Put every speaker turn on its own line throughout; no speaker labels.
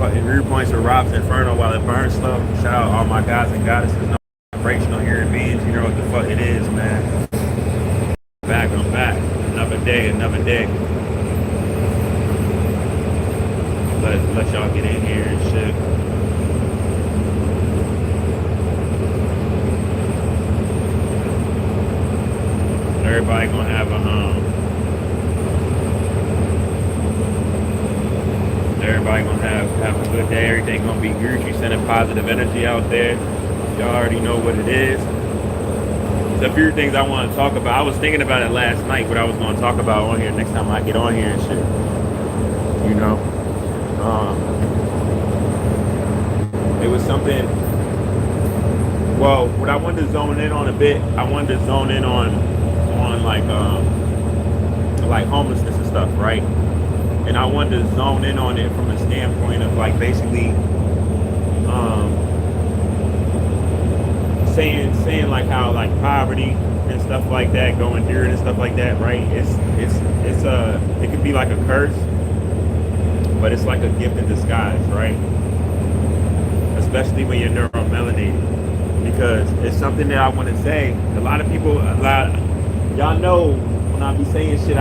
fucking group points with RoBs Inferno while it burns stuff. Shout out all my guys and goddesses, no vibrational human beings. You know what the fuck it is, man. I'm back. Another day, another day. Let y'all get in here and shit. Everybody gonna have everybody gonna have a good day. Everything gonna be Gucci, sending positive energy out there. Y'all already know what it is. There's a few things I want to talk about. I was thinking about it last night, what I was going to talk about on here next time I get on here and shit. You know, it was something. Well, what I wanted to zone in on a bit, I wanted to zone in on like homelessness and stuff, right? And I wanted to zone in on it from a standpoint of like basically saying like how like poverty and stuff like that, going through it and stuff like that, right? It could be like a curse, but it's like a gift in disguise, right? Especially when you're neuromelanated, because it's something that I want to say. Y'all know when I be saying shit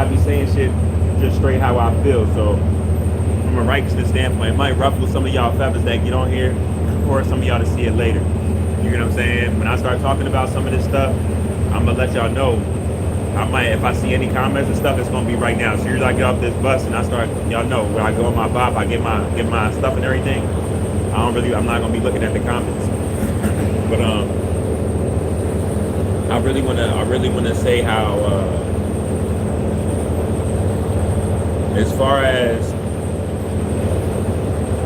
just straight how I feel. So from a righteousness standpoint, it might ruffle some of y'all feathers that get on here, or some of y'all to see it later. You know what I'm saying? When I start talking about some of this stuff, I'm gonna let y'all know. I might, if I see any comments and stuff, it's gonna be right now. As soon as I get off this bus and I start, y'all know, when I go on my bop, I get my stuff and everything. I'm not gonna be looking at the comments. But I really wanna say how as far as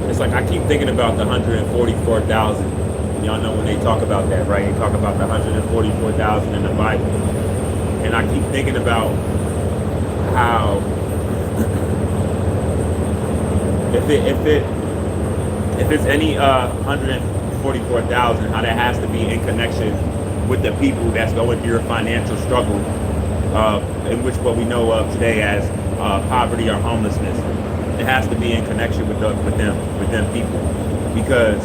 it's like I keep thinking about the 144,000. Y'all know when they talk about that, right? They talk about the 144,000 in the Bible. And I keep thinking about how if it's any 144,000, how that has to be in connection with the people that's going through a financial struggle, in which what we know of today as poverty or homelessness. It has to be in connection with them people, because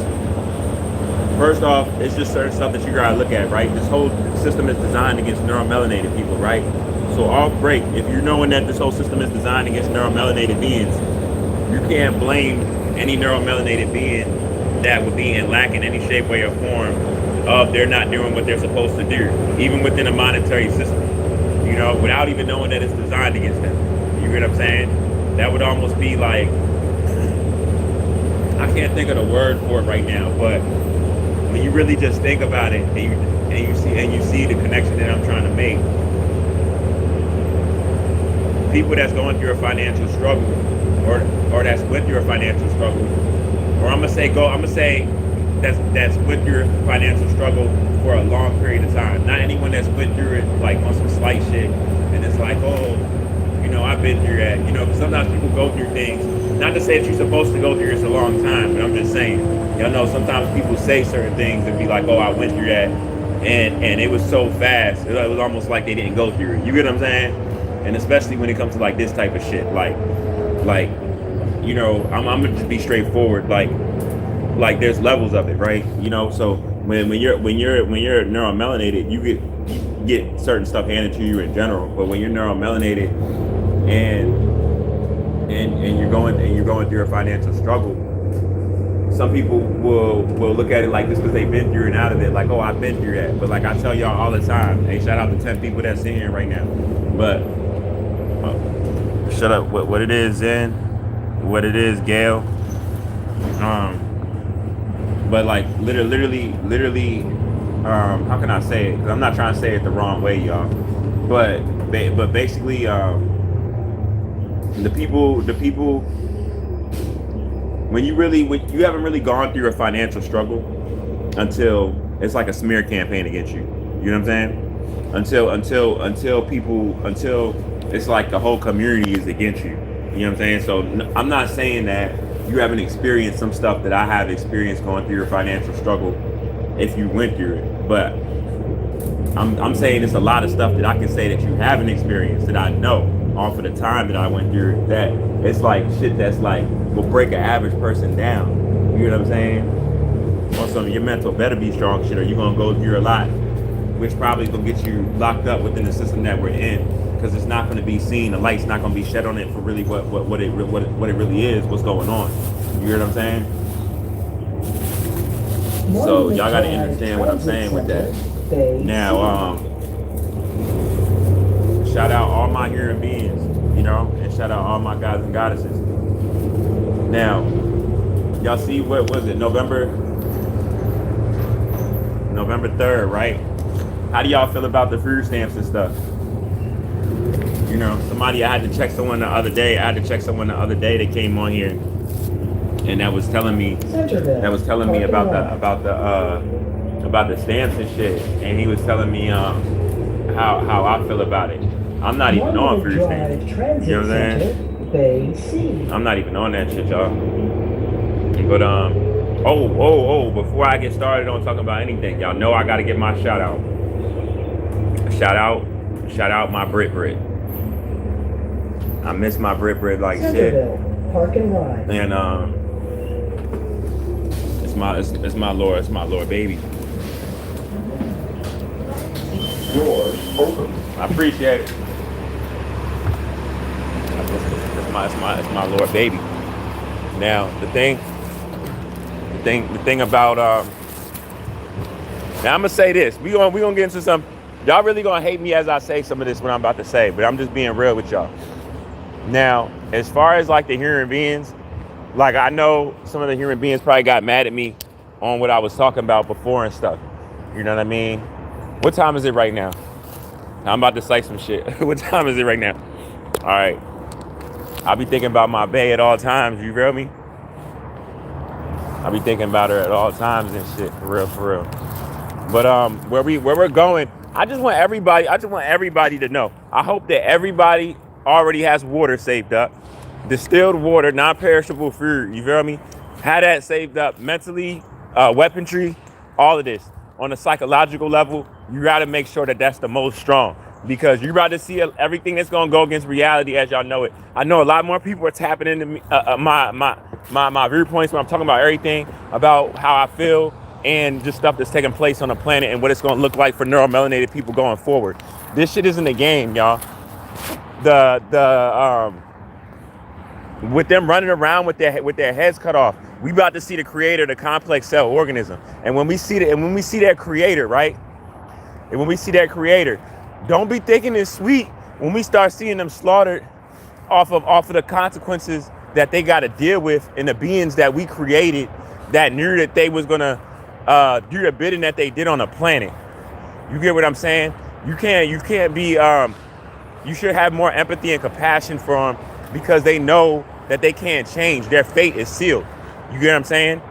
first off, it's just certain stuff that you gotta look at, right? This whole system is designed against neuromelanated people, right? So off break, if you're knowing that this whole system is designed against neuromelanated beings, you can't blame any neuromelanated being that would be in lack in any shape, way, or form of they're not doing what they're supposed to do, even within a monetary system, you know, without even knowing that it's designed against them. You get what I'm saying? That would almost be like, I can't think of the word for it right now, but when you really just think about it and you see the connection that I'm trying to make, people that's going through a financial struggle, or that's went through a financial struggle, or I'm gonna say that's went through a financial struggle for a long period of time. Not anyone that's went through it like on some slight shit and it's like, oh, you know, I've been through that. You know, sometimes people go through things. Not to say that you're supposed to go through this a long time, but I'm just saying, y'all know, sometimes people say certain things and be like, oh, I went through that, and it was so fast. It was almost like they didn't go through it. You get what I'm saying? And especially when it comes to like this type of shit, like, you know, I'm gonna just be straightforward. Like there's levels of it, right? You know, so when you're neuromelanated, you get certain stuff handed to you in general. But when you're neuromelanated and you're going through a financial struggle, some people will look at it like this because they've been through and out of it, like, oh, I've been through that. But like I tell y'all all the time, hey, shout out to 10 people that's in here right now. But shut up. What it is, Zen? What it is, Gail? But like literally, how can I say it? Because I'm not trying to say it the wrong way, y'all. But basically, the people, when you haven't really gone through a financial struggle until it's like a smear campaign against you. You know what I'm saying? Until it's like the whole community is against you. You know what I'm saying? So I'm not saying that you haven't experienced some stuff that I have experienced going through your financial struggle if you went through it. But I'm saying it's a lot of stuff that I can say that you haven't experienced that I know off of the time that I went through it, that it's like shit that's like will break an average person down. You know what I'm saying? Also, your mental better be strong shit, or you're gonna go through a lot, which probably is gonna get you locked up within the system that we're in, because it's not gonna be seen. The light's not gonna be shed on it for really what it really is, what's going on. You hear what I'm saying? So y'all gotta understand what I'm saying with that. Now, shout out all my human beings, you know, and shout out all my gods and goddesses. Now, y'all see, what was it, November 3rd, right? How do y'all feel about the food stamps and stuff? You know, I had to check someone the other day. That came on here, and that was telling me about the stamps and shit. And he was telling me how I feel about it. I'm not even on food stamps. You know what I'm saying? I'm not even on that shit, y'all. But before I get started on talking about anything, y'all know I gotta get my shout out. Shout out my Brit. I miss my Brit like shit.
Park and ride.
And it's my Lord baby.
Doors open.
I appreciate it. It's my Lord baby. Now the thing about now I'm gonna say this. We gonna get into some. Y'all really gonna hate me as I say some of this what I'm about to say, but I'm just being real with y'all. Now, as far as like the human beings, like I know some of the human beings probably got mad at me on what I was talking about before and stuff. You know what I mean? What time is it right now? I'm about to say some shit. What time is it right now? All right. I'll be thinking about my bae at all times. You feel me? I'll be thinking about her at all times and shit. For real. But where we're going, I just want everybody to know. I hope that everybody already has water saved up, distilled water, non-perishable food. You feel me? Have that saved up mentally, weaponry, all of this. On a psychological level, you got to make sure that that's the most strong, because you're about to see everything that's gonna go against reality as y'all know it. I know a lot more people are tapping into me, my viewpoints when I'm talking about everything about how I feel and just stuff that's taking place on the planet and what it's gonna look like for neuromelanated people going forward. This shit isn't a game, y'all. With them running around with their heads cut off, we about to see the creator of the complex cell organism. And when we see that creator, right? And when we see that creator, don't be thinking it's sweet when we start seeing them slaughtered off of the consequences that they got to deal with, and the beings that we created that knew that they was gonna do the bidding that they did on the planet. You get what I'm saying? You can't be. You should have more empathy and compassion for them, because they know that they can't change. Their fate is sealed. You get what I'm saying?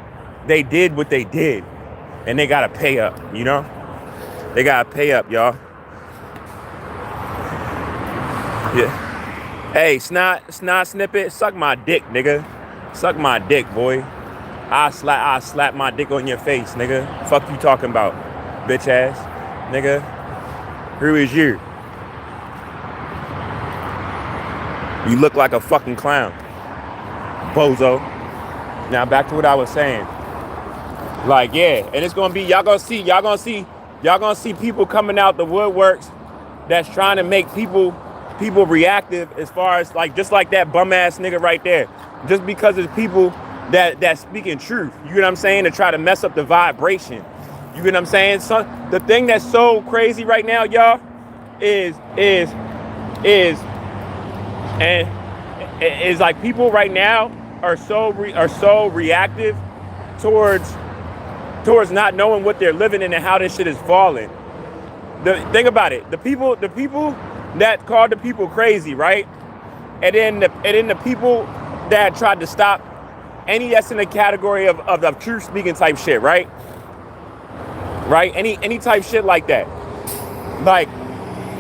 They did what they did, and they gotta pay up. You know, they gotta pay up, y'all. Yeah. Hey, snot snippet, suck my dick, nigga. Suck my dick, boy. I slap my dick on your face, nigga. Fuck you talking about, bitch ass, nigga. Who is you? You look like a fucking clown, bozo. Now back to what I was saying. Like, yeah, and it's gonna be y'all gonna see people coming out the woodworks that's trying to make people reactive, as far as like just like that bum ass nigga right there. Just because it's people that speaking truth. You get what I'm saying? To try to mess up the vibration. You get what I'm saying? So the thing that's so crazy right now, y'all, is like people right now are so reactive towards not knowing what they're living in and how this shit is falling. Think about it. The people that called the people crazy, right? And then the people that tried to stop any that's in the category of truth speaking type shit, right? Right? Any type shit like that. Like,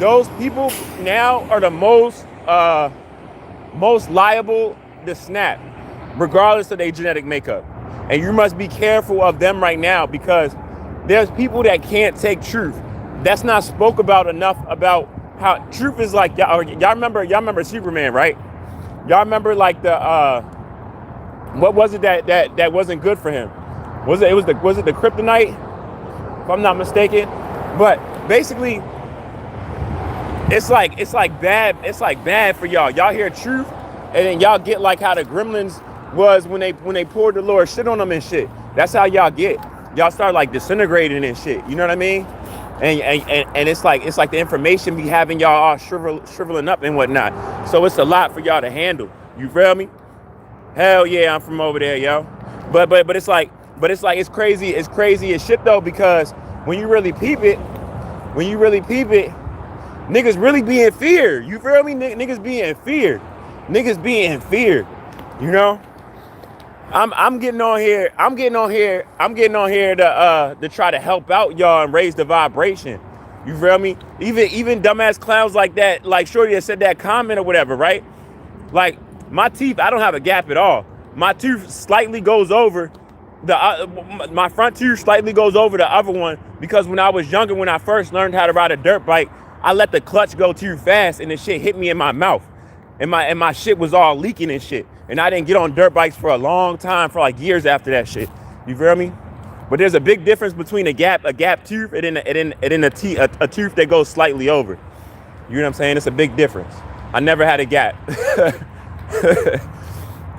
those people now are the most liable to snap, regardless of their genetic makeup. And you must be careful of them right now, because there's people that can't take truth. That's not spoke about enough, about how truth is like, y'all remember Superman, right? Y'all remember like the What was it that wasn't good for him? Was it the kryptonite, if I'm not mistaken? But basically, it's like bad for y'all. Y'all hear truth, and then y'all get like how the gremlins was when they poured the Lord shit on them and shit. That's how y'all get. Y'all start like disintegrating and shit. You know what I mean? And it's like the information be having y'all all shriveling up and whatnot. So it's a lot for y'all to handle. You feel me? Hell yeah, I'm from over there, yo. But it's crazy. It's crazy as shit though, because when you really peep it, niggas really be in fear. You feel me? Niggas be in fear. Niggas be in fear. You know? I'm getting on here. I'm getting on here to try to help out y'all and raise the vibration. You feel me? Even dumbass clowns like that, like Shorty that said that comment or whatever, right? Like my teeth, I don't have a gap at all. My tooth slightly goes over my front tooth slightly goes over the other one, because when I was younger, when I first learned how to ride a dirt bike, I let the clutch go too fast and the shit hit me in my mouth. And my shit was all leaking and shit. And I didn't get on dirt bikes for a long time, for like years after that shit. You feel me? But there's a big difference between a gap tooth and then a tooth that goes slightly over. You know what I'm saying? It's a big difference. I never had a gap.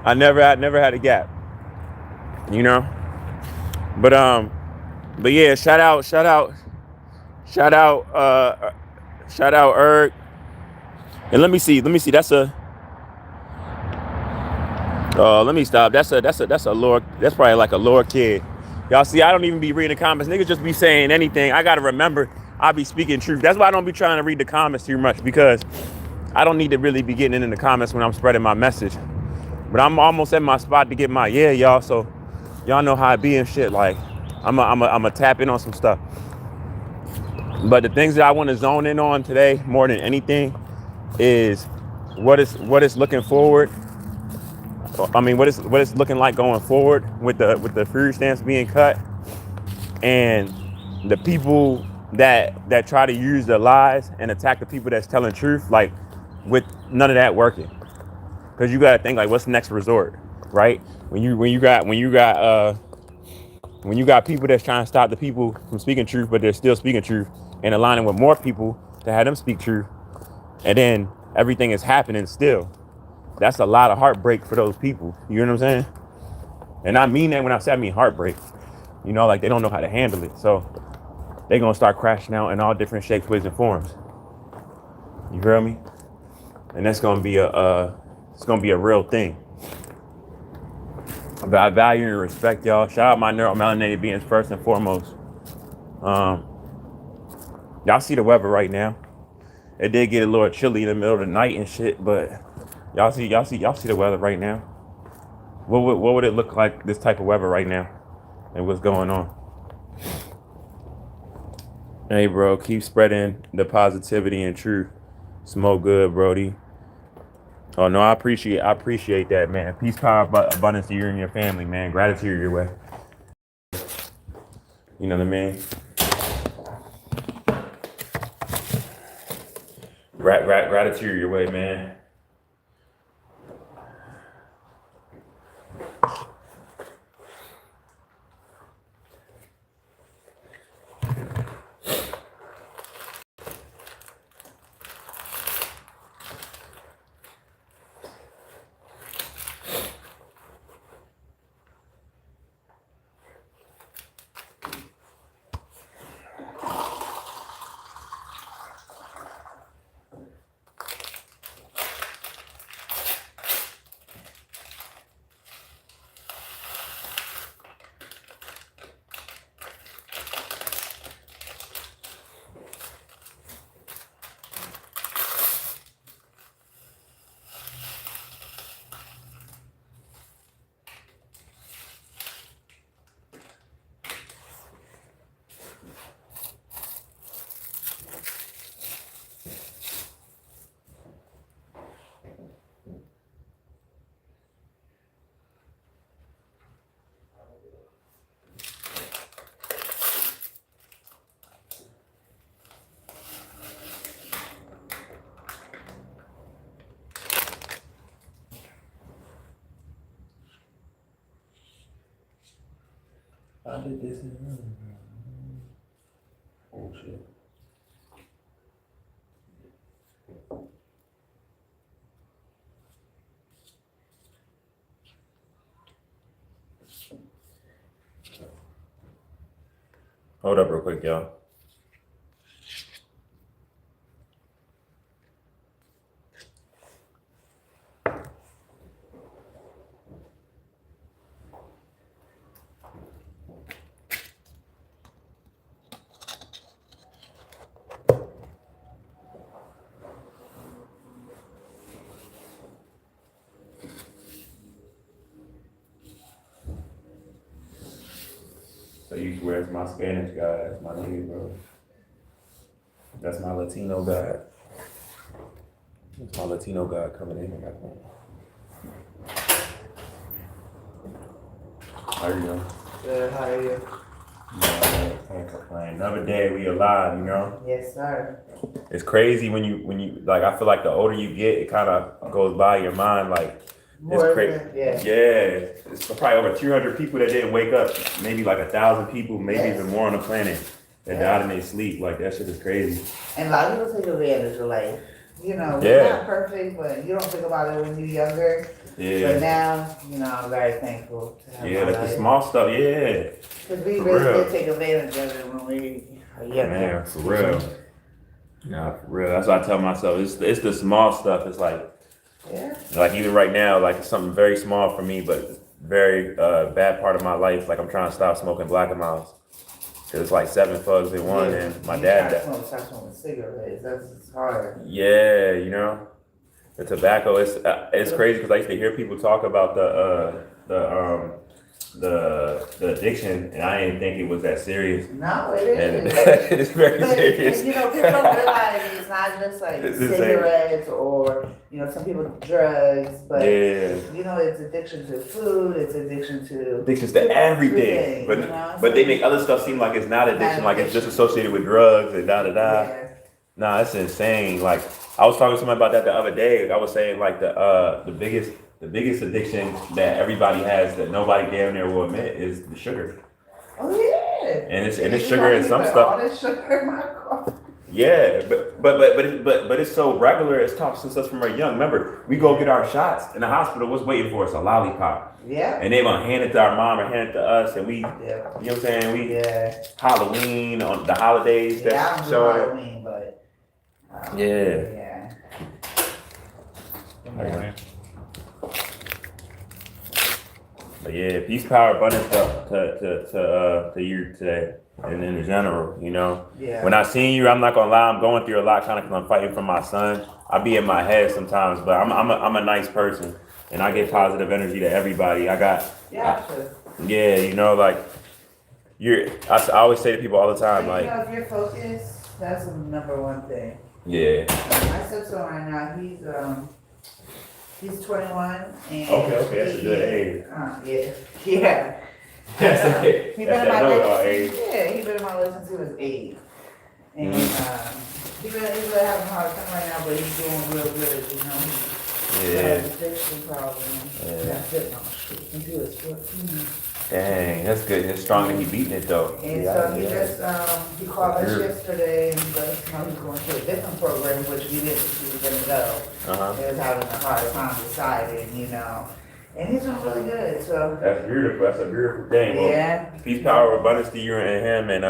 I never had a gap. You know? But yeah, shout out Erg. And let me see. That's a let me stop. That's a lower, that's probably like a lower kid. Y'all see, I don't even be reading the comments. Niggas just be saying anything. I gotta remember I be speaking truth. That's why I don't be trying to read the comments too much, because I don't need to really be getting in the comments when I'm spreading my message. But I'm almost at my spot to get my y'all. So y'all know how I be and shit. Like I'm a tap in on some stuff. But the things that I want to zone in on today more than anything is what is looking forward. I mean, what is looking like going forward with the food stamps being cut, and the people that try to use the lies and attack the people that's telling truth, like with none of that working. Because you gotta think, like, what's the next resort, right? When you got people that's trying to stop the people from speaking truth, but they're still speaking truth and aligning with more people to have them speak truth, and then everything is happening still. That's a lot of heartbreak for those people. You know what I'm saying? And I mean that when I say I mean heartbreak. You know, like they don't know how to handle it. So they're gonna start crashing out in all different shapes, ways, and forms. You feel me? And that's gonna be it's gonna be a real thing. But I value and respect y'all. Shout out my neuromelanated beings first and foremost. Y'all see the weather right now. It did get a little chilly in the middle of the night and shit, but y'all see the weather right now. What would it look like, this type of weather right now, and what's going on? Hey, bro, keep spreading the positivity and truth. Smoke good, Brody. Oh no, I appreciate that, man. Peace, power, abundance to you and your family, man. Gratitude your way. You know what I mean? Gratitude your way, man. I did this. Oh shit. Hold up real quick, y'all. So you swear it's my Spanish guy, that's my nigga, bro. That's my Latino guy. It's my Latino guy coming in here. How you doing?
Good, how are you?
No, can't complain. Another day, we alive, you know?
Yes, sir.
It's crazy when you like, I feel like the older you get, it kind of goes by your mind, like, it's crazy. Yeah. It's probably over 200 people that didn't wake up. Maybe like 1,000 people, maybe even more on the planet that died in their sleep. Like, that shit is crazy.
And a lot of people take advantage of life. You know,
Yeah.
it's not perfect, but you don't think about it when you're younger.
Yeah.
But now, you know, I'm very thankful to have
Yeah,
my
like
life.
the small stuff, yeah.
Because we
For
really
real.
did take advantage of it when we are younger.
Man, for real. Yeah, for real. That's what I tell myself. It's the small stuff. It's like even right now, like it's something very small for me, but very bad part of my life. Like I'm trying to stop smoking Black and Miles. Cause it's like 7 plugs in one, and my dad.
Stop smoking cigarettes. That's hard.
Yeah, you know, the tobacco. It's crazy because I used to hear people talk about the addiction, and I didn't think it was that serious.
No, it is.
And it's very serious.
You know, people don't realize it's not just like cigarettes or, you know, some people drugs, but, you know, it's addiction to food, it's addictions to
everything. But
you know?
but they make other stuff seem like it's not addiction, like it's just associated with drugs and da da da.
Yeah.
Nah, it's insane. Like I was talking to somebody about that the other day. I was saying like the biggest addiction that everybody has that nobody damn near will admit is the sugar.
Oh yeah.
And it's sugar and some stuff.
All this sugar in my coffee.
Yeah, but it's so regular. It's taught since us from our young. Remember, we go get our shots in the hospital. What's waiting for us? A lollipop.
Yeah.
And they gonna hand it to our mom or hand it to us, and we, you know what I'm saying? We Halloween on the holidays.
Yeah, I don't do Halloween, but
yeah. But yeah, peace, power, abundance to you today, and in general, you know.
Yeah.
When I seen you, I'm not gonna lie, I'm going through a lot, kind of, because I'm fighting for my son. I be in my head sometimes, but I'm a nice person, and I give positive energy to everybody. Yeah, you know, like I always say to people all the time, like,
you know, if you're focused, that's the number one thing.
Yeah.
My stepson right now, he's 21 and
Okay, that's a good age.
Yeah.
That's
He been in
that
my
know-it-all
relationship.
age.
Yeah, he been in my relationship since he was 8. And he's really having a hard time right now, but he's doing real good, you know.
Yeah.
Addiction problem.
Yeah.
That's it. No, shit. He was 14.
Dang, that's good. It's strong that he beating it though.
And so he called us yesterday and let us know he's going to a different program, which we didn't think he was going to go. He was having a hard time deciding, you know. And he's doing really good, so.
That's beautiful. That's a beautiful thing.
Yeah.
Well, peace, power, abundance to you and him, and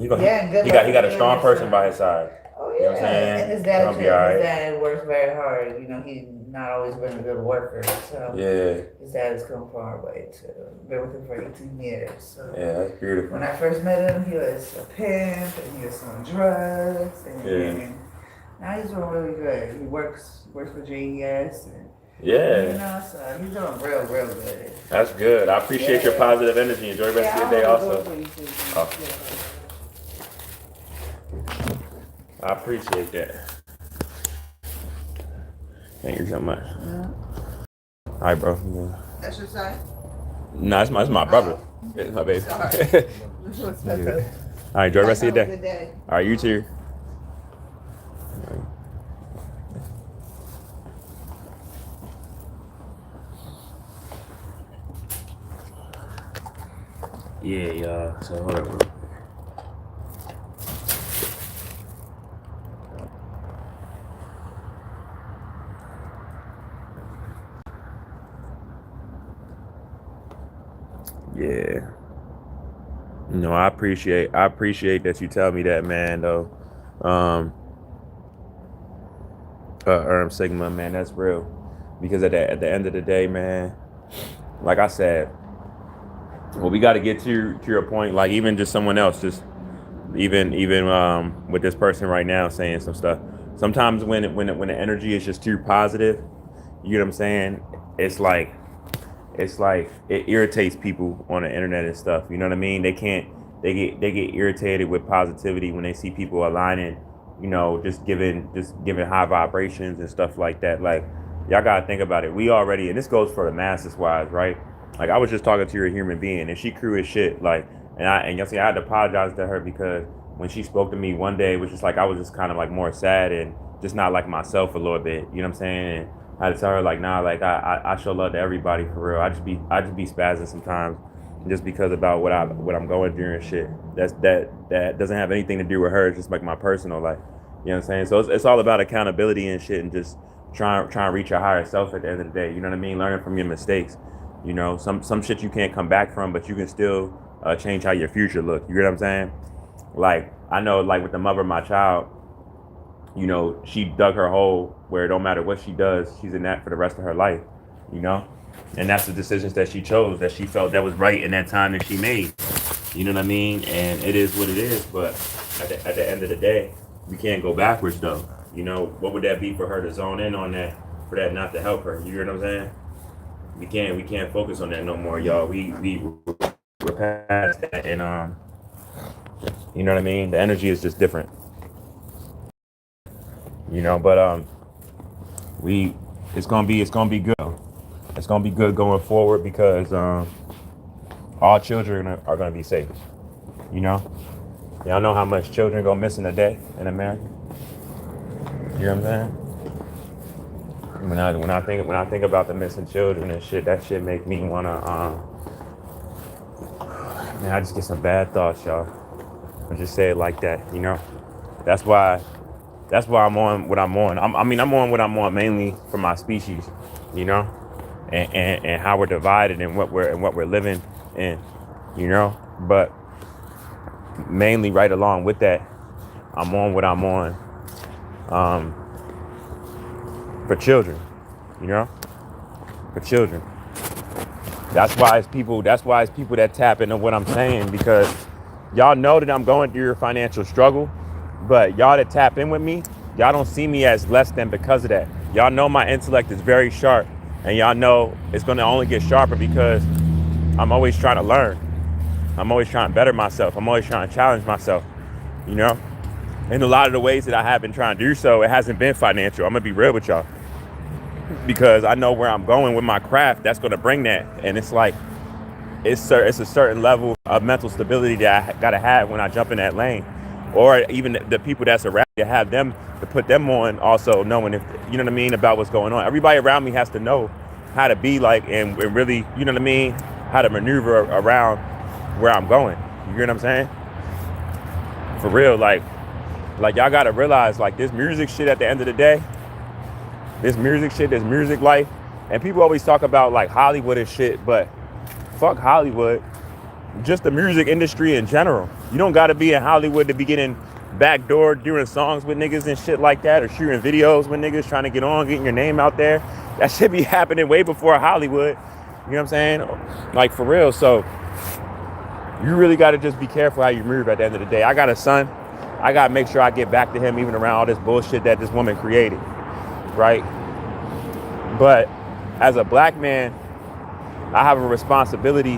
he
good
he got a strong person by his side.
Oh yeah.
You know what I'm saying?
And his dad,
He'll be all right.
his dad works very hard. You know, he's not always been a good worker, so.
Yeah.
His dad has come a far way too. Been with him for 18 years. So.
Yeah, that's beautiful.
When I first met him, he was a pimp and he was selling drugs, and now he's doing really good. He works for JES and.
Yeah.
You know, so he's doing real good.
That's good. I appreciate your positive energy. Enjoy the rest of your day also. I appreciate that. Thank you so much. All right, bro.
That's your son?
No, it's my brother. It's my baby.
Sorry.
All right, enjoy the rest of your day. All right, you too. Yeah, y'all. So hold up. Yeah. No, I appreciate that you tell me that, man, though. Um Sigma, man, that's real. Because at the end of the day, man, like I said, well, we got to get to your point, like even just someone else, just even with this person right now saying some stuff. Sometimes when the energy is just too positive, you know what I'm saying? It's like it irritates people on the internet and stuff. You know what I mean? They get irritated with positivity when they see people aligning, just giving high vibrations and stuff like that. Like y'all gotta think about it. We already, and this goes for the masses wise, right? Like I was just talking to a human being and she crew as shit. Like and y'all see I had to apologize to her because when she spoke to me one day it was just like I was just kind of like more sad and just not like myself a little bit. You know what I'm saying? And I had to tell her like, nah, like I show love to everybody for real. I just be spazzing sometimes just because about what I'm going through and shit. That doesn't have anything to do with her. It's just like my personal life. You know what I'm saying? So it's all about accountability and shit and just trying to reach your higher self at the end of the day. You know what I mean? Learning from your mistakes. You know, some shit you can't come back from, but you can still change how your future look. You get what I'm saying? Like I know, like with the mother of my child, she dug her hole where it don't matter what she does, she's in that for the rest of her life, you know? And that's the decisions that she chose, that she felt that was right in that time that she made. You know what I mean? And it is what it is, but at the end of the day, we can't go backwards though. You know, what would that be for her to zone in on that, for that not to help her? You know what I'm saying? We can't focus on that no more, y'all. We're past that and you know what I mean? The energy is just different. But we it's gonna be good. It's gonna be good going forward because all children are gonna be safe. You know, y'all know how much children go missing a day in America. You know what I'm saying? When I think about the missing children and shit, that shit make me wanna man, I just get some bad thoughts, y'all. I just say it like that. That's why I'm on what I'm on. I'm on what I'm on mainly for my species, you know, and how we're divided and what we're living in, But mainly right along with that, I'm on what I'm on for children, for children. That's why it's people that tap into what I'm saying, because y'all know that I'm going through a financial struggle, but y'all that tap in with me, y'all don't see me as less than because of that. Y'all know my intellect is very sharp, and y'all know it's going to only get sharper because I'm always trying to learn. I'm always trying to better myself. I'm always trying to challenge myself, In a lot of the ways that I have been trying to do so, it hasn't been financial. I'm going to be real with y'all, because I know where I'm going with my craft. That's going to bring that. And it's like, it's a certain level of mental stability that I gotta have when I jump in that lane, or even the people that's around me, to have them, to put them on, also knowing, if you know what I mean, about what's going on. Everybody around me has to know how to be like, and really, you know what I mean, how to maneuver around where I'm going. You hear what I'm saying? For real, like y'all gotta realize, like, this music shit at the end of the day, this music life, and people always talk about like Hollywood and shit, but fuck Hollywood. Just the music industry in general. You don't gotta be in Hollywood to be getting backdoor doing songs with niggas and shit like that, or shooting videos with niggas trying to get on, getting your name out there. That shit be happening way before Hollywood. You know what I'm saying? Like, for real. So you really gotta just be careful how you move at the end of the day. I got a son. I gotta make sure I get back to him even around all this bullshit that this woman created. Right? But as a black man, I have a responsibility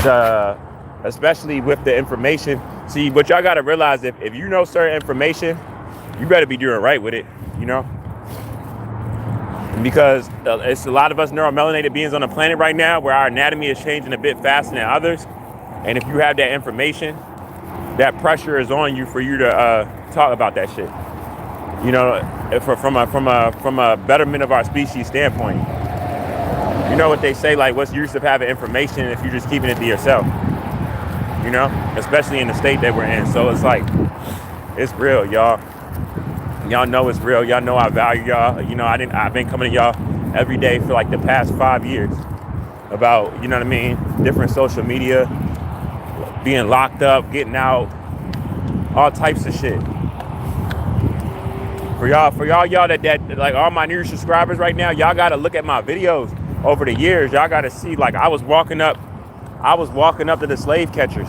to, especially with the information. See, but y'all gotta realize, if you know certain information, you better be doing right with it, because it's a lot of us neuromelanated beings on the planet right now where our anatomy is changing a bit faster than others. And if you have that information, that pressure is on you for you to talk about that shit. From a betterment of our species standpoint. You know what they say, like, what's the use of having information if you're just keeping it to yourself? You know, especially in the state that we're in. So it's like, it's real, y'all. Y'all know it's real. Y'all know I value y'all. You know, I've been coming to y'all every day for like the past 5 years about, you know what I mean, different social media, being locked up, getting out, all types of shit. For y'all that like all my new subscribers right now, y'all gotta look at my videos over the years. Y'all gotta see, like, I was walking up to the slave catchers,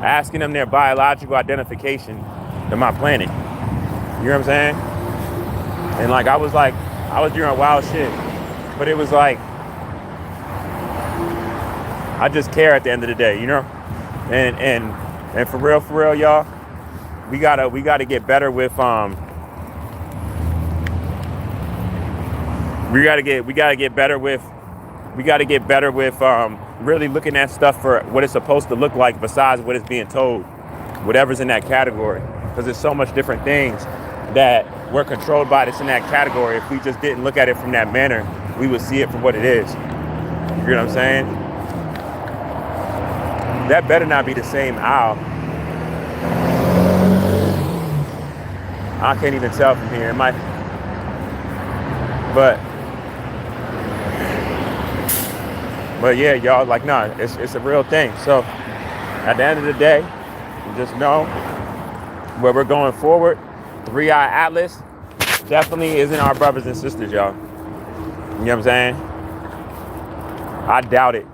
asking them their biological identification to my planet. You know what I'm saying? And like I was doing wild shit. But it was like, I just care at the end of the day, you know? And for real, y'all, we gotta get better with we gotta get better with really looking at stuff for what it's supposed to look like besides what it's being told, whatever's in that category. Because there's so much different things that we're controlled by that's in that category. If we just didn't look at it from that manner, we would see it for what it is. You know what I'm saying? That better not be the same owl. I can't even tell from here. It might, but yeah, y'all, like, nah, it's a real thing. So at the end of the day, you just know where we're going forward. 3-Eye Atlas definitely isn't our brothers and sisters, y'all. You know what I'm saying? I doubt it.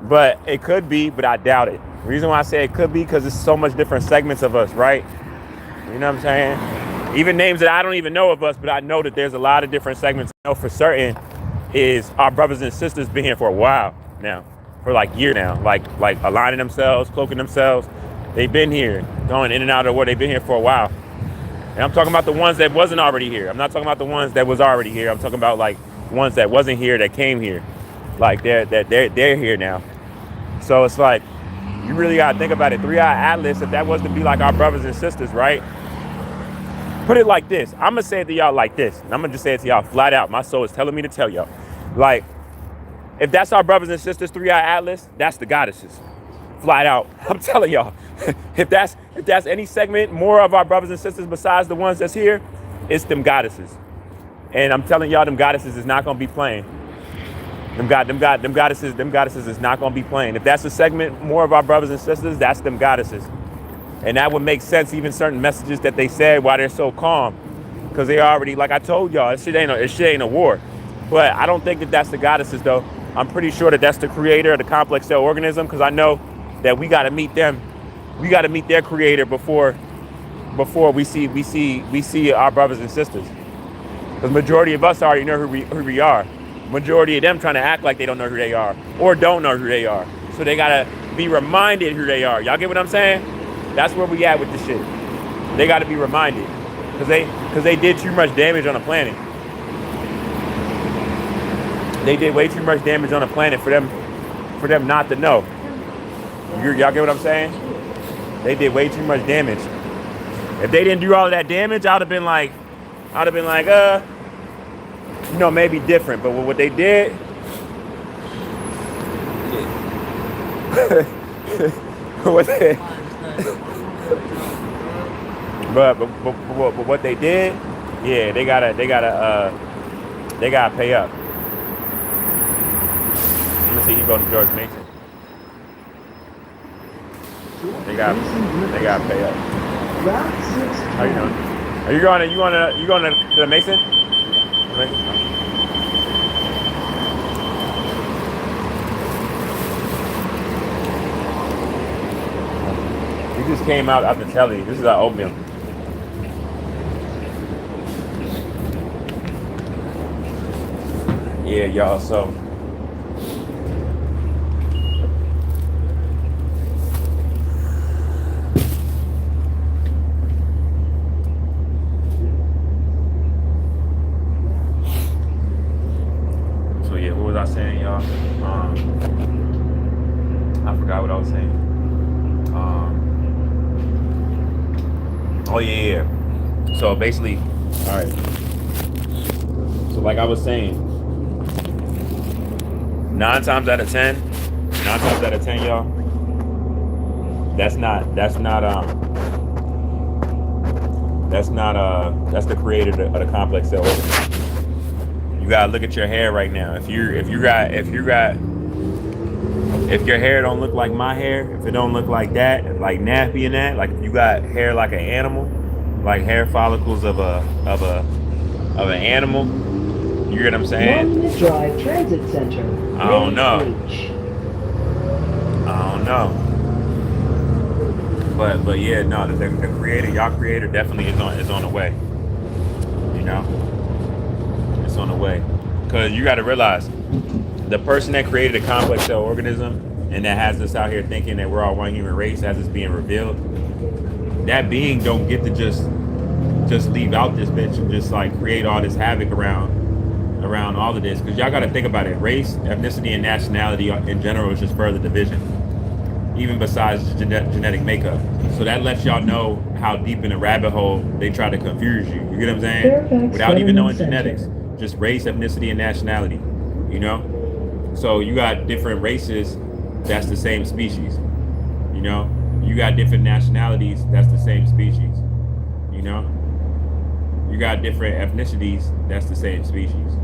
But it could be, but I doubt it. The reason why I say it could be because there's so much different segments of us, right? You know what I'm saying? Even names that I don't even know of us, but I know that there's a lot of different segments. I know for certain is our brothers and sisters been here for a while now, for like years now, like aligning themselves, cloaking themselves. They've been here, going in and out of where they've been here for a while. And I'm talking about the ones that wasn't already here. I'm not talking about the ones that was already here. I'm talking about like ones that wasn't here that came here. Like they're here now. So it's like, you really gotta think about it. 3-Eye Atlas, if that was to be like our brothers and sisters, right? Put it like this. I'm gonna say it to y'all like this. And I'm gonna just say it to y'all flat out. My soul is telling me to tell y'all. Like, if that's our brothers and sisters, 3-Eye Atlas, that's the goddesses. Flat out. I'm telling y'all. If that's any segment more of our brothers and sisters besides the ones that's here, it's them goddesses. And I'm telling y'all, them goddesses is not gonna be playing. Them goddesses is not gonna be playing. If that's a segment more of our brothers and sisters, that's them goddesses. And that would make sense, even certain messages that they said why they're so calm. Because they already, like I told y'all, it shit ain't a war. But I don't think that that's the goddesses though. I'm pretty sure that that's the creator of the complex cell organism, because I know that we gotta meet them. We gotta meet their creator before we see our brothers and sisters. Because majority of us already know who we are. Majority of them trying to act like they don't know who they are or don't know who they are. So they gotta be reminded who they are. Y'all get what I'm saying? That's where we at with this shit. They gotta be reminded. Because they did too much damage on the planet. They did way too much damage on the planet for them not to know. Y'all get what I'm saying? They did way too much damage. If they didn't do all of that damage, I'd have been like, you know, maybe different. But what they did, but what they did, yeah, they gotta pay up. Let me see, you go to George Mason. They gotta pay up. How you doing? Are you going to the Mason? We just came out the telly. This is our oatmeal. Yeah, y'all, so yeah, what was I saying, y'all? I forgot what I was saying. Oh yeah. So basically, all right. So like I was saying, Nine times out of ten, y'all, that's the creator of the complex cell organism. You gotta look at your hair right now. If your hair don't look like my hair, if it don't look like that, like nappy and that, like if you got hair like an animal, like hair follicles of an animal, you get what I'm saying?
1 Minute Drive Transit Center.
I don't know. But yeah, no, the creator, y'all creator definitely is on the way. You know? It's on the way. Cause you gotta realize the person that created a complex cell organism and that has us out here thinking that we're all one human race as it's being revealed, that being don't get to just leave out this bitch and just like create all this havoc around all of this. Because y'all got to think about it. Race, ethnicity, and nationality in general is just further division, even besides genetic makeup. So that lets y'all know how deep in a rabbit hole they try to confuse you. You get what I'm saying?
Fairfax
Without even knowing
Center.
genetics, just race, ethnicity, and nationality. You know? So you got different races, that's the same species. You know? You got different nationalities, that's the same species. You know? You got different ethnicities, that's the same species.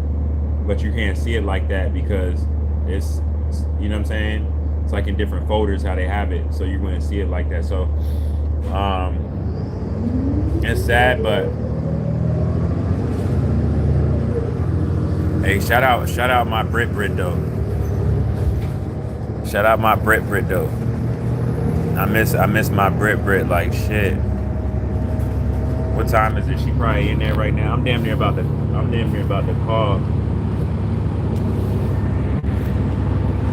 But you can't see it like that because it's you know what I'm saying? It's like in different folders how they have it, so you're going to see it like that. So it's sad, but hey, shout out my Brit though. Shout out my Brit though. I miss my Brit like shit. What time is it? She probably in there right now. I'm damn near about to call.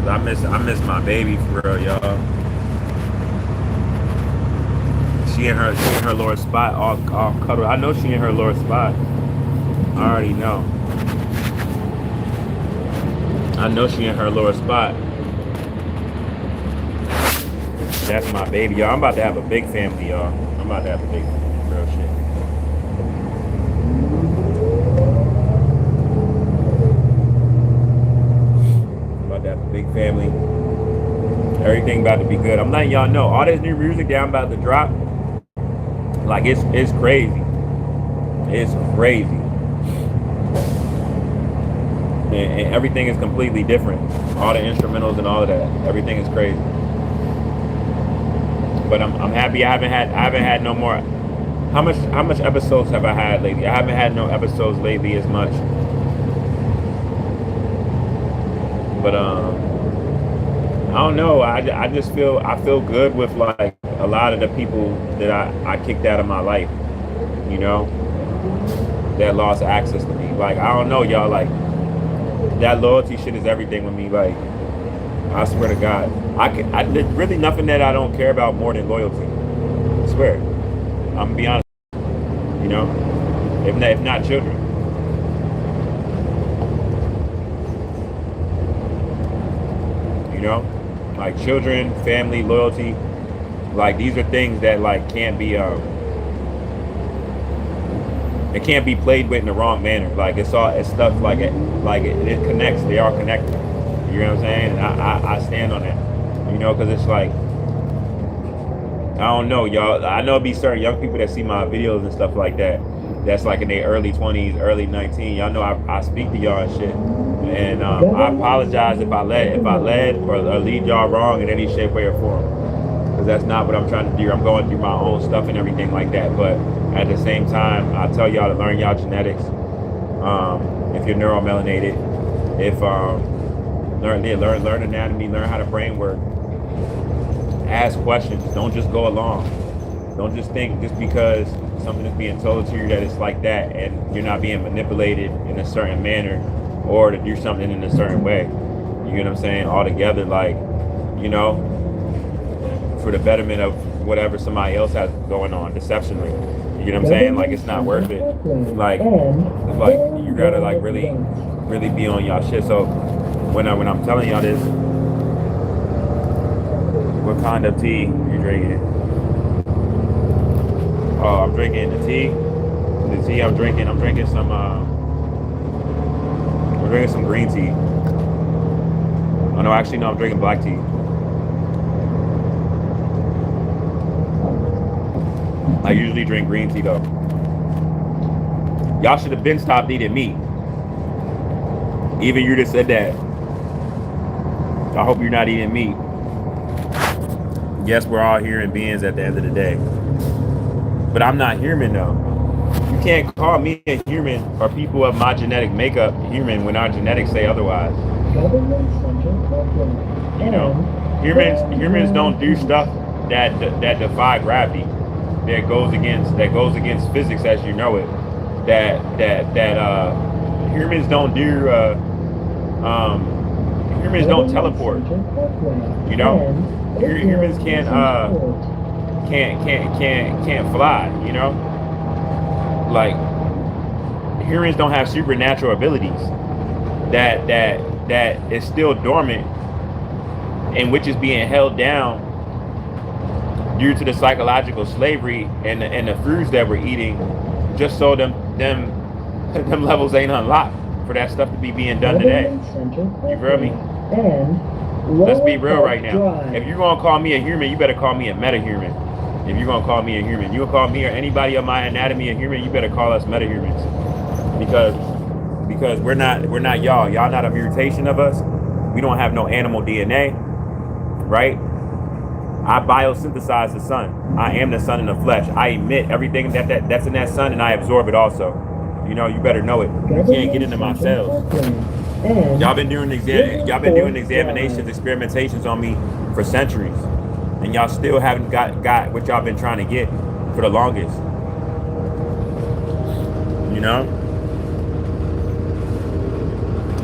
I miss my baby for real, y'all. She in her lower spot, all cuddled. I know she in her lower spot. I already know. I know she in her lower spot. That's my baby, y'all. I'm about to have a big family, y'all. I'm about to have a big real shit. Big family. Everything about to be good. I'm letting y'all know all this new music that I'm about to drop. Like it's crazy. It's crazy. And everything is completely different. All the instrumentals and all of that. Everything is crazy. But I'm happy I haven't had no more. How much episodes have I had lately? I haven't had no episodes lately as much. But I don't know. I just feel good with like a lot of the people that I kicked out of my life, you know, that lost access to me. Like I don't know, y'all. Like that loyalty shit is everything with me. Like I swear to God, there's really nothing that I don't care about more than loyalty. I swear. I'm gonna be honest. You know, if not children. You know, like children, family, loyalty, like these are things that like can't be it can't be played with in the wrong manner. Like it's stuff like it connects. They are connected. You know what I'm saying? And I stand on that. You know, because it's like I don't know, y'all. I know it'd be certain young people that see my videos and stuff like that. That's like in their early 20s, early 19. Y'all know I speak to y'all and shit. And I apologize if I led or lead y'all wrong in any shape, way, or form, because that's not what I'm trying to do. I'm going through my own stuff and everything like that. But at the same time, I tell y'all to learn y'all genetics. If you're neuromelanated, if learn anatomy, learn how the brain works. Ask questions. Don't just go along. Don't just think just because something is being told to you that it's like that, and you're not being manipulated in a certain manner, or to do something in a certain way. You get what I'm saying? All together, like, you know, for the betterment of whatever somebody else has going on, deceptionally. You get what I'm saying? Like, it's not worth it. Like you gotta like really be on y'all shit. So when I'm telling y'all this, what kind of tea you drinking? Oh, I'm drinking the tea. The tea I'm drinking some. I'm drinking some green tea. Oh no, actually no, I'm drinking black tea. I usually drink green tea though. Y'all should have been stopped eating meat. Even you just said that. I hope you're not eating meat. Yes, we're all human beings at the end of the day. But I'm not human though. You can't call me a human or people of my genetic makeup human when our genetics say otherwise. You know, humans don't do stuff that defy gravity. That goes against physics as you know it. That humans don't do humans don't teleport. You know, humans can't fly. You know, like humans don't have supernatural abilities that is still dormant and which is being held down due to the psychological slavery and the foods that we're eating, just so them levels ain't unlocked for that stuff to be being done today. You feel me? Let's be real right now. If you're gonna call me a human, you better call me a meta-human. If you're gonna call me a human, you gonna call me or anybody of my anatomy a human, you better call us meta-humans. Because we're not y'all. Y'all not a mutation of us. We don't have no animal DNA, right? I biosynthesize the sun. I am the sun in the flesh. I emit everything that's in that sun, and I absorb it also. You know, you better know it. You can't get into my cells. Y'all been doing examinations, experimentations on me for centuries, and y'all still haven't got what y'all been trying to get for the longest. You know?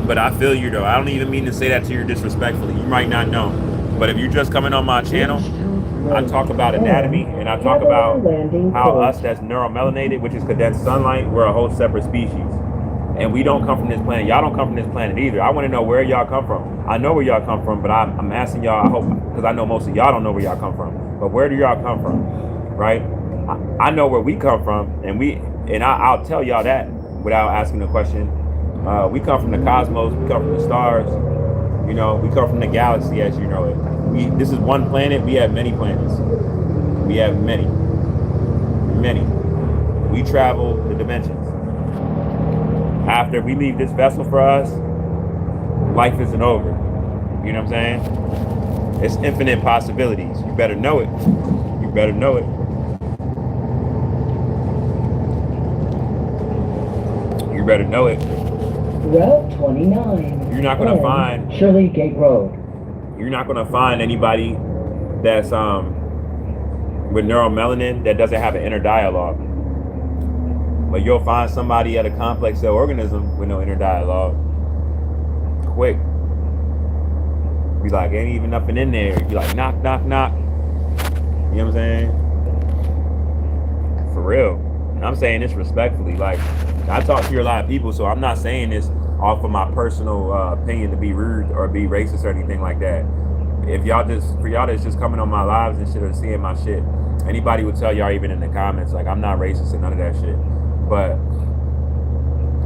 But I feel you though. I don't even mean to say that to you disrespectfully. You might not know. But if you're just coming on my channel, I talk about anatomy and I talk about how us that's neuromelanated, which is condensed sunlight, we're a whole separate species. And we don't come from this planet. Y'all don't come from this planet either. I want to know where y'all come from. I know where y'all come from, but I'm asking y'all, I hope, because I know most of y'all don't know where y'all come from. But where do y'all come from, right? I know where we come from, and I'll tell y'all that without asking the question. We come from the cosmos. We come from the stars. You know, we come from the galaxy, as you know it. This is one planet. We have many planets. We have many. We travel the dimensions. After we leave this vessel for us, life isn't over. You know what I'm saying? It's infinite possibilities. You better know it. You better know it. You better know it.
Route 29.
You're not gonna find
Shirley Gate Road.
You're not gonna find anybody that's with neuromelanin that doesn't have an inner dialogue. But you'll find somebody at a complex cell organism with no inner dialogue. Quick. Be like, ain't even nothing in there. Be like, knock, knock, knock. You know what I'm saying? For real. And I'm saying this respectfully. Like, I talk to a lot of people, so I'm not saying this off of my personal opinion to be rude or be racist or anything like that. For y'all that's just coming on my lives and shit or seeing my shit, anybody would tell y'all even in the comments, like, I'm not racist and none of that shit. But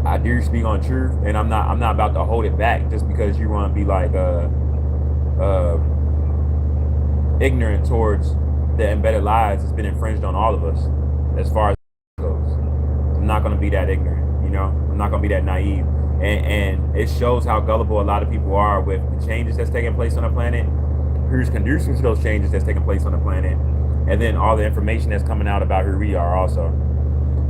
I do speak on truth, and I'm not about to hold it back just because you want to be like ignorant towards the embedded lies that's been infringed on all of us as far as it goes. I'm not going to be that ignorant, you know? I'm not going to be that naive. And it shows how gullible a lot of people are with the changes that's taking place on the planet, who's conducive to those changes that's taking place on the planet, and then all the information that's coming out about who we are also.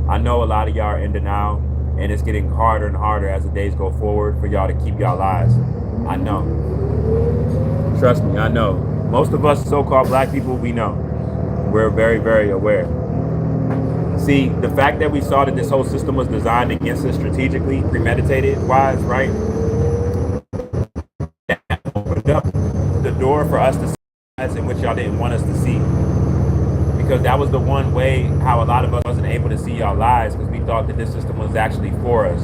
I know a lot of y'all are in denial, and it's getting harder and harder as the days go forward for y'all to keep y'all lies. I know. Trust me, I know. Most of us so-called black people, we know. We're very, very aware. See, the fact that we saw that this whole system was designed against us strategically, premeditated wise, right? That opened up the door for us to see lies in which y'all didn't want us to see. Because that was the one way how a lot of us wasn't able to see y'all lies, because we thought that this system was actually for us.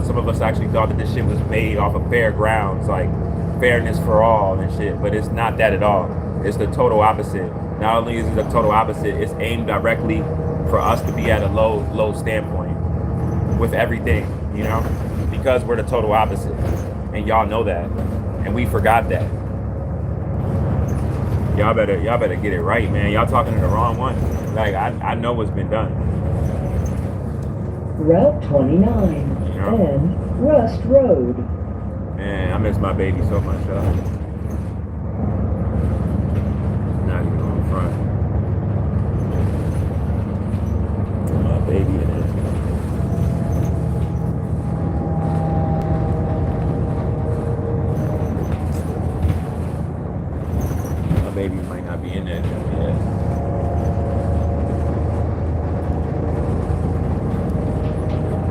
Some of us actually thought that this shit was made off of fair grounds, like fairness for all and shit, but it's not that at all. It's the total opposite. Not only is it the total opposite, it's aimed directly for us to be at a low standpoint with everything, you know, because we're the total opposite, and y'all know that. And we forgot that. Y'all better get it right, man. Y'all talking to the wrong one. Like, I know what's been done.
Route 29 and Rust Road.
Man, I miss my baby so much, y'all. Not even on front. My baby in it. My baby might not be in there yet.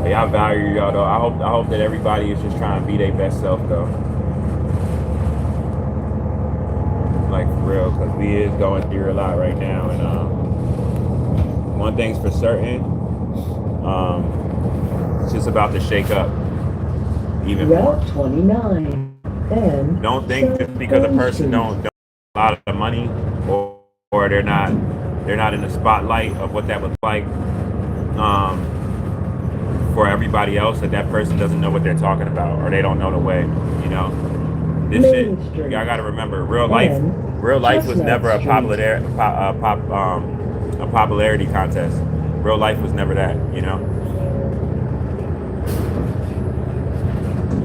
Hey, I value y'all though. I hope that everybody is just trying to be their best self though. Like for real, because we is going through a lot right now, and one thing's for certain, it's just about to shake up even more.
Route 29 and
Don't think just because a person don't have a lot of money or they're not in the spotlight of what that was like for everybody else, that person doesn't know what they're talking about or they don't know the way, you know. This shit, y'all gotta remember, real life was never a popularity contest. Real life was never that, you know.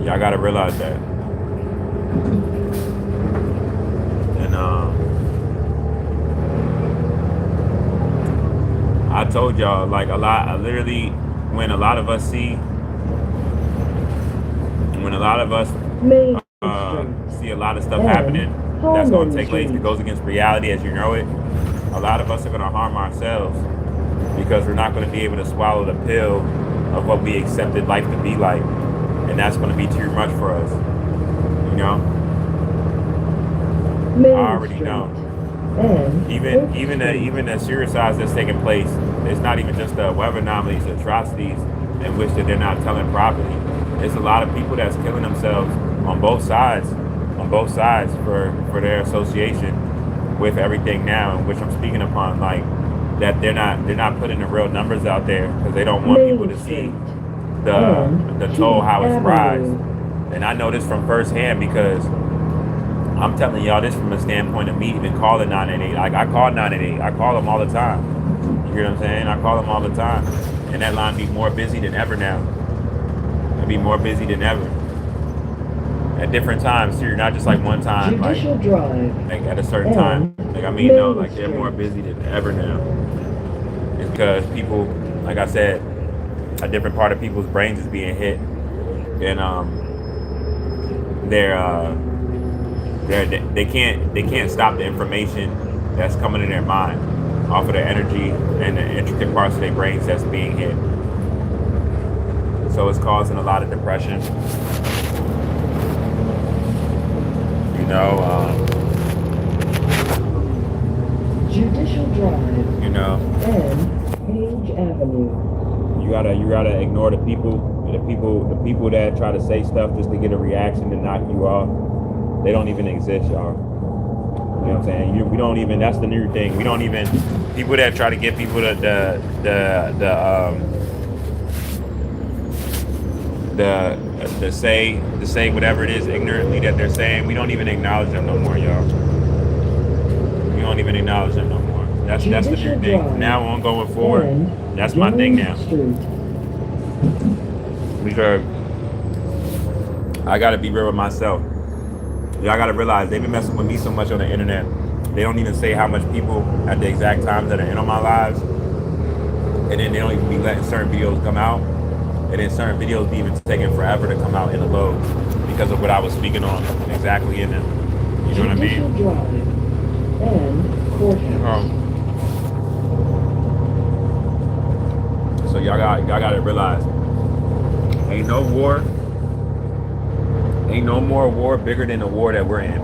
Y'all gotta realize that. And I told y'all, like literally, when a lot of us see a lot of stuff happening that's going to take place that goes against reality as you know it, a lot of us are going to harm ourselves because we're not going to be able to swallow the pill of what we accepted life to be like, and that's going to be too much for us, you know. I already know. Even the suicides that's taking place, it's not even just the weather anomalies, atrocities in which that they're not telling properly. There's a lot of people that's killing themselves on both sides for their association with everything now, which I'm speaking upon, like that they're not putting the real numbers out there because they don't want people to see the toll, how it's rise. And I know this from firsthand because I'm telling y'all this from a standpoint of me even calling 988. Like I call 988. I call them all the time. You hear what I'm saying? I call them all the time. And that line be more busy than ever now. It'll be more busy than ever. At different times too. Not just like one time, like at a certain time. Like I mean, no, like they're more busy than ever now. It's because people, like I said, a different part of people's brains is being hit, and they can't stop the information that's coming in their mind off of their energy and the intricate parts of their brains that's being hit. So it's causing a lot of depression. You know,
Judicial Drive.
You know,
and Page Avenue.
You gotta ignore the people that try to say stuff just to get a reaction to knock you off. They don't even exist, y'all. You know what I'm saying? We don't even. That's the new thing. We don't even. People that try to get people to say whatever it is ignorantly that they're saying. We don't even acknowledge them no more, y'all. We don't even acknowledge them no more. That's the new thing. From now on, going forward, that's my thing now. Because I gotta be real with myself. Y'all gotta realize they've been messing with me so much on the internet. They don't even say how much people at the exact times that are in on my lives, and then they don't even be letting certain videos come out, and then certain videos be even taking forever to come out in the load because of what I was speaking on exactly in them. You know what I mean? So y'all gotta realize, ain't no more war bigger than the war that we're in,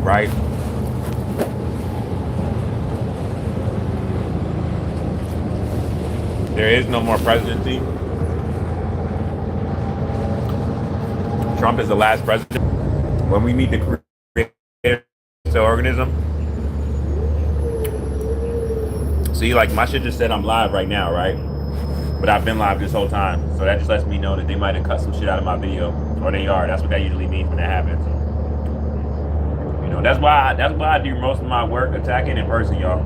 right? There is no more presidency. Trump is the last president. When we meet the creator of the organism, see, like my shit just said I'm live right now, right? But I've been live this whole time, so that just lets me know that they might have cut some shit out of my video. or they are. That's what that usually means when that happens. You know, that's why I do most of my work attacking in person, y'all.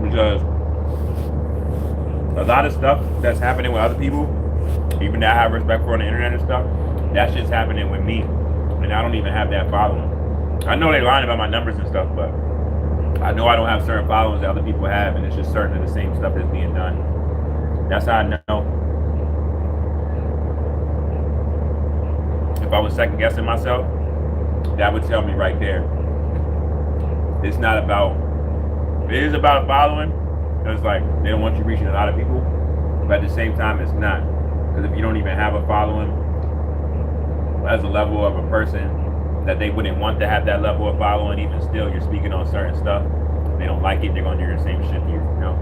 Because a lot of stuff that's happening with other people, even that I have respect for on the internet and stuff, that shit's happening with me, and I don't even have that following. I know they lying about my numbers and stuff, but I know I don't have certain followings that other people have, and it's just certain of the same stuff that's being done. That's how I know. If I was second guessing myself, that would tell me right there. It's not about, it is about following. It's like they don't want you reaching a lot of people, but at the same time, it's not. Because if you don't even have a following as a level of a person that they wouldn't want to have that level of following, even still, you're speaking on certain stuff. If they don't like it, they're going to do the same shit to you, you know?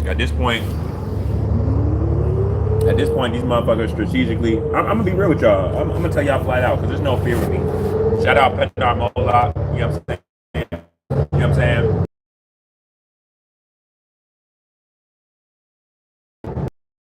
At this point, these motherfuckers strategically, I'm gonna be real with y'all. I'm gonna tell y'all flat out, because there's no fear with me. Shout out Pedar Mola, you know what I'm saying?